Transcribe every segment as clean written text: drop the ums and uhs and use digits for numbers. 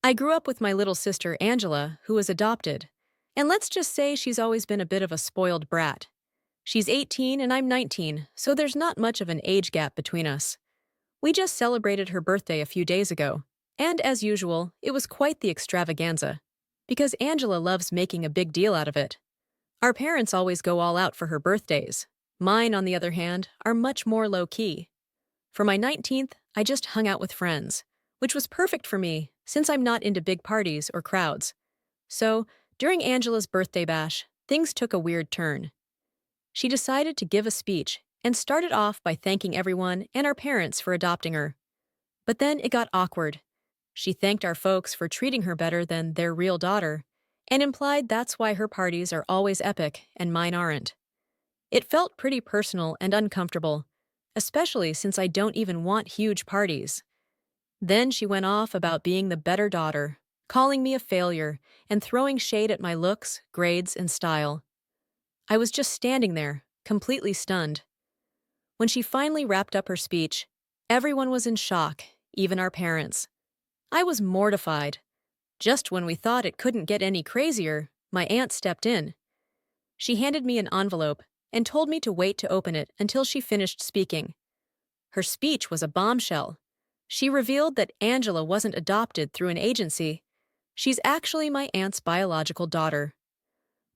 I grew up with my little sister Angela, who was adopted. And let's just say she's always been a bit of a spoiled brat. She's 18 and I'm 19, so there's not much of an age gap between us. We just celebrated her birthday a few days ago, and as usual, it was quite the extravaganza. Because Angela loves making a big deal out of it. Our parents always go all out for her birthdays. Mine, on the other hand, are much more low-key. For my 19th, I just hung out with friends, which was perfect for me since I'm not into big parties or crowds. So, during Angela's birthday bash, things took a weird turn. She decided to give a speech and started off by thanking everyone and our parents for adopting her. But then it got awkward. She thanked our folks for treating her better than their real daughter, and implied that's why her parties are always epic and mine aren't. It felt pretty personal and uncomfortable, especially since I don't even want huge parties. Then she went off about being the better daughter, calling me a failure, and throwing shade at my looks, grades, and style. I was just standing there, completely stunned. When she finally wrapped up her speech, everyone was in shock, even our parents. I was mortified. Just when we thought it couldn't get any crazier, my aunt stepped in. She handed me an envelope and told me to wait to open it until she finished speaking. Her speech was a bombshell. She revealed that Angela wasn't adopted through an agency. She's actually my aunt's biological daughter.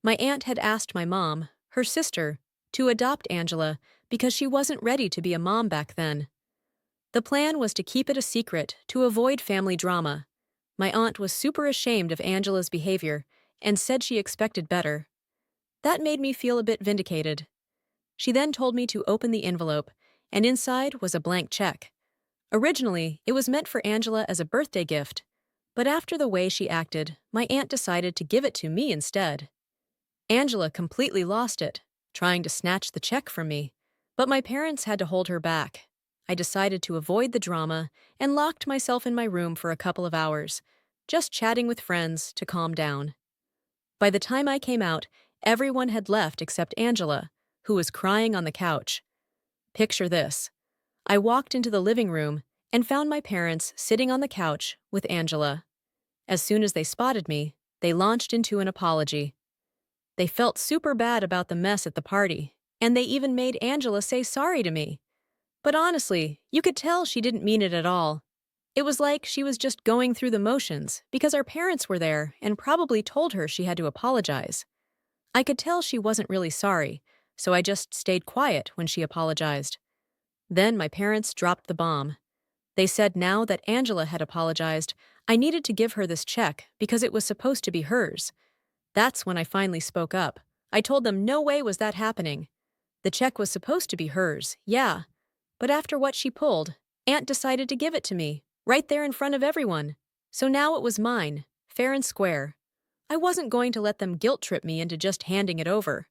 My aunt had asked my mom, her sister, to adopt Angela because she wasn't ready to be a mom back then. The plan was to keep it a secret to avoid family drama. My aunt was super ashamed of Angela's behavior and said she expected better. That made me feel a bit vindicated. She then told me to open the envelope, and inside was a blank check. Originally, it was meant for Angela as a birthday gift, but after the way she acted, my aunt decided to give it to me instead. Angela completely lost it, trying to snatch the check from me, but my parents had to hold her back. I decided to avoid the drama and locked myself in my room for a couple of hours, just chatting with friends to calm down. By the time I came out, everyone had left except Angela, who was crying on the couch. Picture this. I walked into the living room and found my parents sitting on the couch with Angela. As soon as they spotted me, they launched into an apology. They felt super bad about the mess at the party, and they even made Angela say sorry to me. But honestly, you could tell she didn't mean it at all. It was like she was just going through the motions because our parents were there and probably told her she had to apologize. I could tell she wasn't really sorry, so I just stayed quiet when she apologized. Then my parents dropped the bomb. They said now that Angela had apologized, I needed to give her this check because it was supposed to be hers. That's when I finally spoke up. I told them no way was that happening. The check was supposed to be hers, yeah. But after what she pulled, Aunt decided to give it to me, right there in front of everyone. So now it was mine, fair and square. I wasn't going to let them guilt-trip me into just handing it over.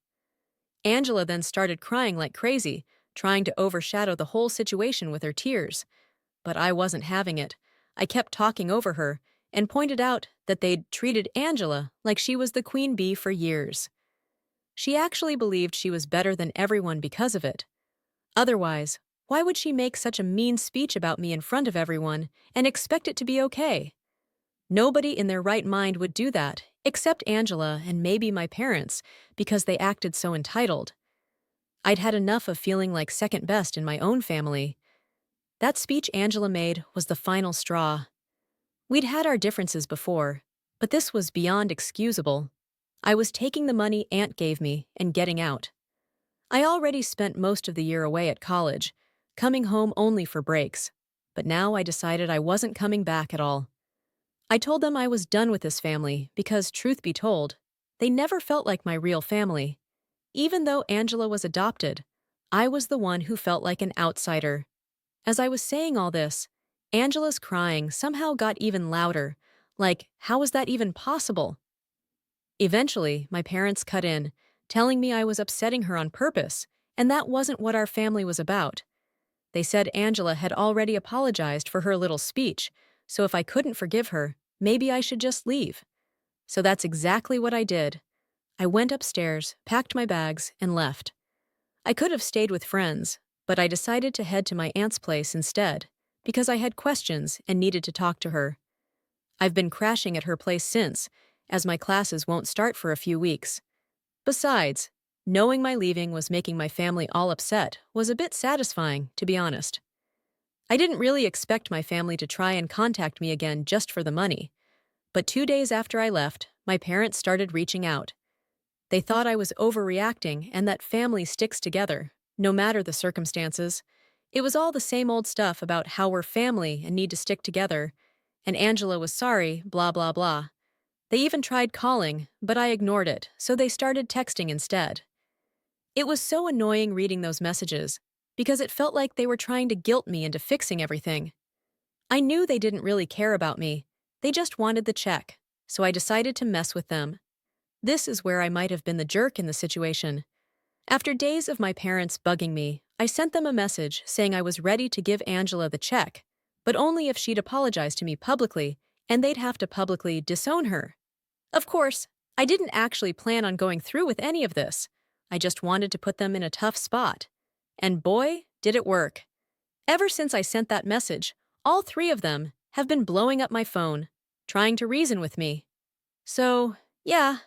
Angela then started crying like crazy, trying to overshadow the whole situation with her tears. But I wasn't having it. I kept talking over her and pointed out that they'd treated Angela like she was the queen bee for years. She actually believed she was better than everyone because of it. Otherwise, why would she make such a mean speech about me in front of everyone and expect it to be okay? Nobody in their right mind would do that, except Angela and maybe my parents, because they acted so entitled. I'd had enough of feeling like second best in my own family. That speech Angela made was the final straw. We'd had our differences before, but this was beyond excusable. I was taking the money Aunt gave me and getting out. I already spent most of the year away at college, coming home only for breaks, but now I decided I wasn't coming back at all. I told them I was done with this family because, truth be told, they never felt like my real family. Even though Angela was adopted, I was the one who felt like an outsider. As I was saying all this, Angela's crying somehow got even louder, like, how was that even possible? Eventually, my parents cut in, telling me I was upsetting her on purpose, and that wasn't what our family was about. They said Angela had already apologized for her little speech, so if I couldn't forgive her, maybe I should just leave. So that's exactly what I did. I went upstairs, packed my bags, and left. I could have stayed with friends, but I decided to head to my aunt's place instead, because I had questions and needed to talk to her. I've been crashing at her place since, as my classes won't start for a few weeks. Besides, knowing my leaving was making my family all upset was a bit satisfying, to be honest. I didn't really expect my family to try and contact me again just for the money, but 2 days after I left, my parents started reaching out. They thought I was overreacting and that family sticks together, no matter the circumstances. It was all the same old stuff about how we're family and need to stick together, and Angela was sorry, blah blah blah. They even tried calling, but I ignored it, so they started texting instead. It was so annoying reading those messages, because it felt like they were trying to guilt me into fixing everything. I knew they didn't really care about me, they just wanted the check, so I decided to mess with them. This is where I might have been the jerk in the situation. After days of my parents bugging me, I sent them a message saying I was ready to give Angela the check, but only if she'd apologize to me publicly, and they'd have to publicly disown her. Of course, I didn't actually plan on going through with any of this. I just wanted to put them in a tough spot. And boy, did it work. Ever since I sent that message, all three of them have been blowing up my phone, trying to reason with me. So, yeah,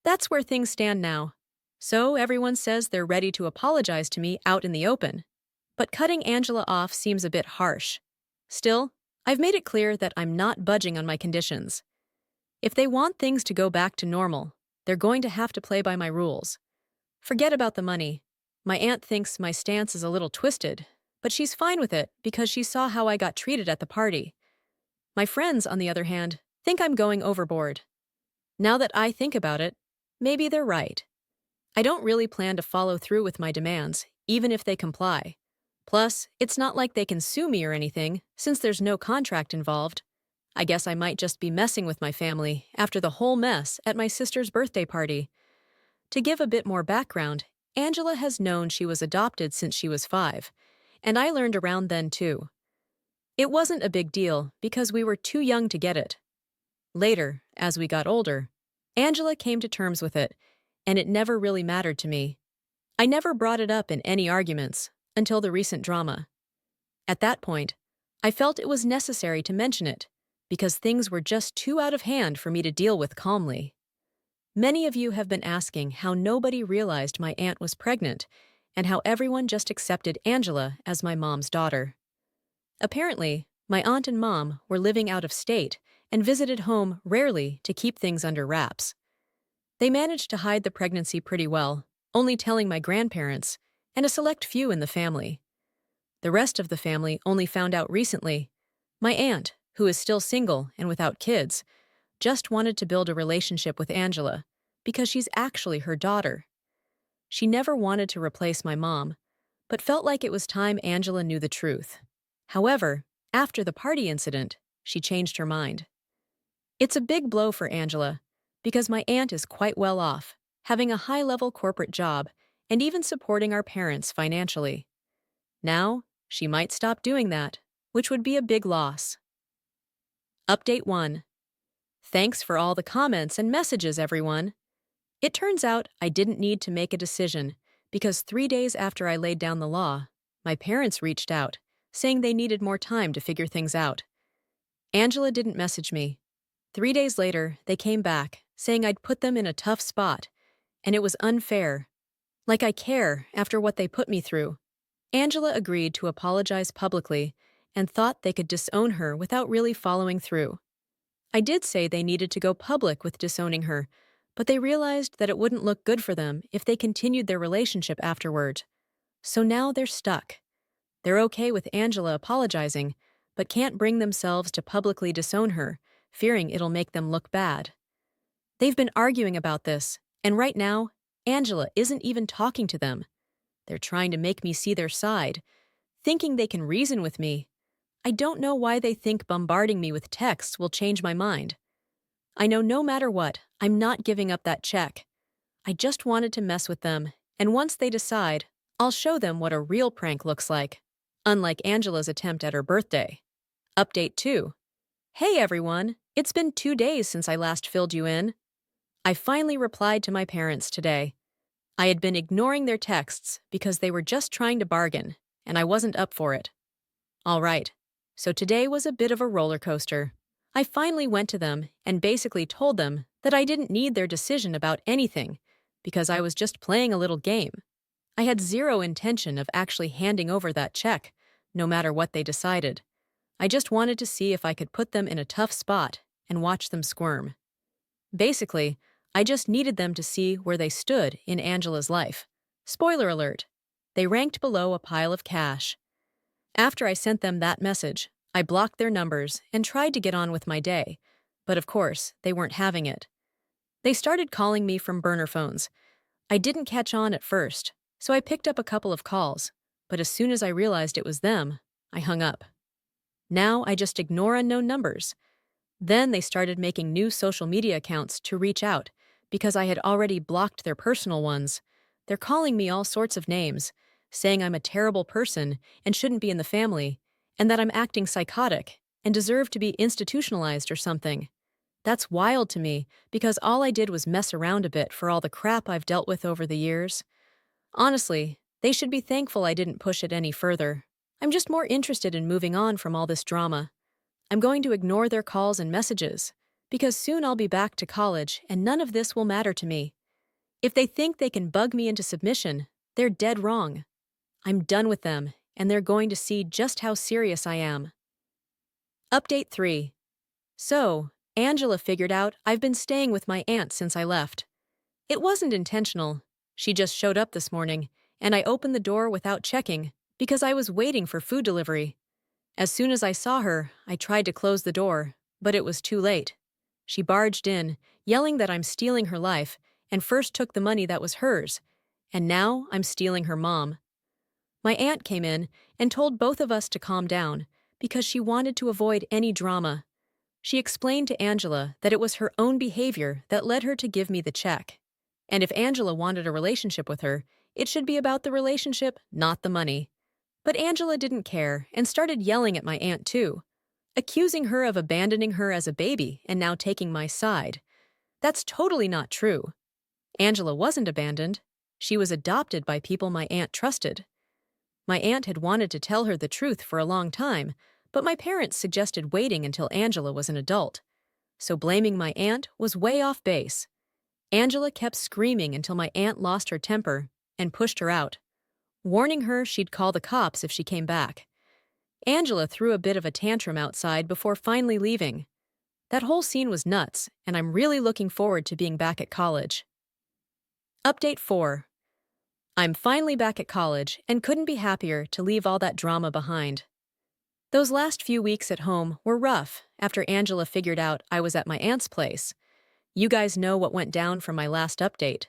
that's where things stand now. So everyone says they're ready to apologize to me out in the open. But cutting Angela off seems a bit harsh. Still, I've made it clear that I'm not budging on my conditions. If they want things to go back to normal, they're going to have to play by my rules. Forget about the money. My aunt thinks my stance is a little twisted, but she's fine with it because she saw how I got treated at the party. My friends, on the other hand, think I'm going overboard. Now that I think about it, maybe they're right. I don't really plan to follow through with my demands, even if they comply. Plus, it's not like they can sue me or anything, since there's no contract involved. I guess I might just be messing with my family after the whole mess at my sister's birthday party. To give a bit more background, Angela has known she was adopted since she was 5, and I learned around then too. It wasn't a big deal because we were too young to get it. Later, as we got older, Angela came to terms with it, and it never really mattered to me. I never brought it up in any arguments until the recent drama. At that point, I felt it was necessary to mention it because things were just too out of hand for me to deal with calmly. Many of you have been asking how nobody realized my aunt was pregnant and how everyone just accepted Angela as my mom's daughter. Apparently, my aunt and mom were living out of state and visited home rarely to keep things under wraps. They managed to hide the pregnancy pretty well, only telling my grandparents and a select few in the family. The rest of the family only found out recently. My aunt, who is still single and without kids, just wanted to build a relationship with Angela because she's actually her daughter. She never wanted to replace my mom, but felt like it was time Angela knew the truth. However, after the party incident, she changed her mind. It's a big blow for Angela because my aunt is quite well off, having a high-level corporate job and even supporting our parents financially. Now, she might stop doing that, which would be a big loss. Update 1. Thanks for all the comments and messages, everyone. It turns out I didn't need to make a decision because 3 days after I laid down the law, my parents reached out, saying they needed more time to figure things out. Angela didn't message me. 3 days later, they came back, saying I'd put them in a tough spot, and it was unfair. Like I care after what they put me through. Angela agreed to apologize publicly and thought they could disown her without really following through. I did say they needed to go public with disowning her, but they realized that it wouldn't look good for them if they continued their relationship afterward. So now they're stuck. They're okay with Angela apologizing, but can't bring themselves to publicly disown her, fearing it'll make them look bad. They've been arguing about this, and right now, Angela isn't even talking to them. They're trying to make me see their side, thinking they can reason with me. I don't know why they think bombarding me with texts will change my mind. I know no matter what, I'm not giving up that check. I just wanted to mess with them, and once they decide, I'll show them what a real prank looks like, unlike Angela's attempt at her birthday. Update 2. Hey everyone, it's been 2 days since I last filled you in. I finally replied to my parents today. I had been ignoring their texts because they were just trying to bargain, and I wasn't up for it. All right, so today was a bit of a roller coaster. I finally went to them and basically told them that I didn't need their decision about anything because I was just playing a little game. I had zero intention of actually handing over that check, no matter what they decided. I just wanted to see if I could put them in a tough spot and watch them squirm. Basically, I just needed them to see where they stood in Angela's life. Spoiler alert, they ranked below a pile of cash. After I sent them that message, I blocked their numbers and tried to get on with my day. But of course, they weren't having it. They started calling me from burner phones. I didn't catch on at first, so I picked up a couple of calls. But as soon as I realized it was them, I hung up. Now I just ignore unknown numbers. Then they started making new social media accounts to reach out because I had already blocked their personal ones. They're calling me all sorts of names, saying I'm a terrible person and shouldn't be in the family, and that I'm acting psychotic and deserve to be institutionalized or something. That's wild to me because all I did was mess around a bit for all the crap I've dealt with over the years. Honestly, they should be thankful I didn't push it any further. I'm just more interested in moving on from all this drama. I'm going to ignore their calls and messages, because soon I'll be back to college and none of this will matter to me. If they think they can bug me into submission, they're dead wrong. I'm done with them, and they're going to see just how serious I am. Update 3. So, Angela figured out I've been staying with my aunt since I left. It wasn't intentional. She just showed up this morning, and I opened the door without checking because I was waiting for food delivery. As soon as I saw her, I tried to close the door, but it was too late. She barged in, yelling that I'm stealing her life, and first took the money that was hers, and now I'm stealing her mom. My aunt came in and told both of us to calm down because she wanted to avoid any drama. She explained to Angela that it was her own behavior that led her to give me the check. And if Angela wanted a relationship with her, it should be about the relationship, not the money. But Angela didn't care and started yelling at my aunt too, accusing her of abandoning her as a baby and now taking my side. That's totally not true. Angela wasn't abandoned. She was adopted by people my aunt trusted. My aunt had wanted to tell her the truth for a long time, but my parents suggested waiting until Angela was an adult. So blaming my aunt was way off base. Angela kept screaming until my aunt lost her temper and pushed her out, warning her she'd call the cops if she came back. Angela threw a bit of a tantrum outside before finally leaving. That whole scene was nuts, and I'm really looking forward to being back at college. Update 4. I'm finally back at college and couldn't be happier to leave all that drama behind. Those last few weeks at home were rough after Angela figured out I was at my aunt's place. You guys know what went down from my last update.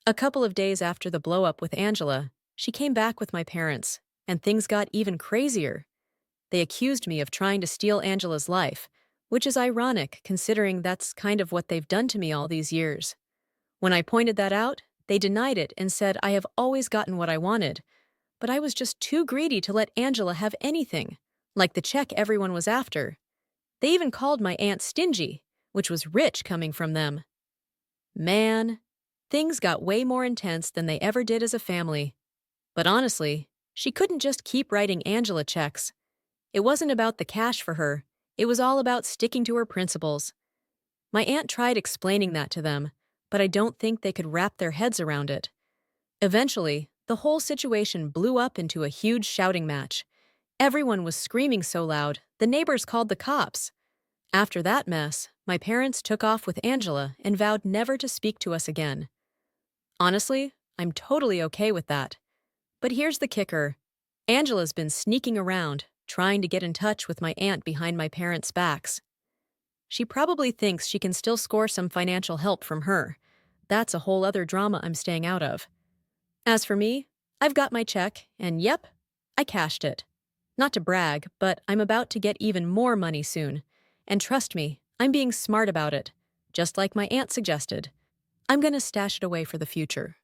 A couple of days after the blow-up with Angela, she came back with my parents, and things got even crazier. They accused me of trying to steal Angela's life, which is ironic considering that's kind of what they've done to me all these years. When I pointed that out, they denied it and said I have always gotten what I wanted, but I was just too greedy to let Angela have anything, like the check everyone was after. They even called my aunt stingy, which was rich coming from them. Man, things got way more intense than they ever did as a family. But honestly, she couldn't just keep writing Angela checks. It wasn't about the cash for her, it was all about sticking to her principles. My aunt tried explaining that to them, but I don't think they could wrap their heads around it. Eventually, the whole situation blew up into a huge shouting match. Everyone was screaming so loud, the neighbors called the cops. After that mess, my parents took off with Angela and vowed never to speak to us again. Honestly, I'm totally okay with that. But here's the kicker. Angela's been sneaking around, trying to get in touch with my aunt behind my parents' backs. She probably thinks she can still score some financial help from her. That's a whole other drama I'm staying out of. As for me, I've got my check, and yep, I cashed it. Not to brag, but I'm about to get even more money soon. And trust me, I'm being smart about it, just like my aunt suggested. I'm gonna stash it away for the future.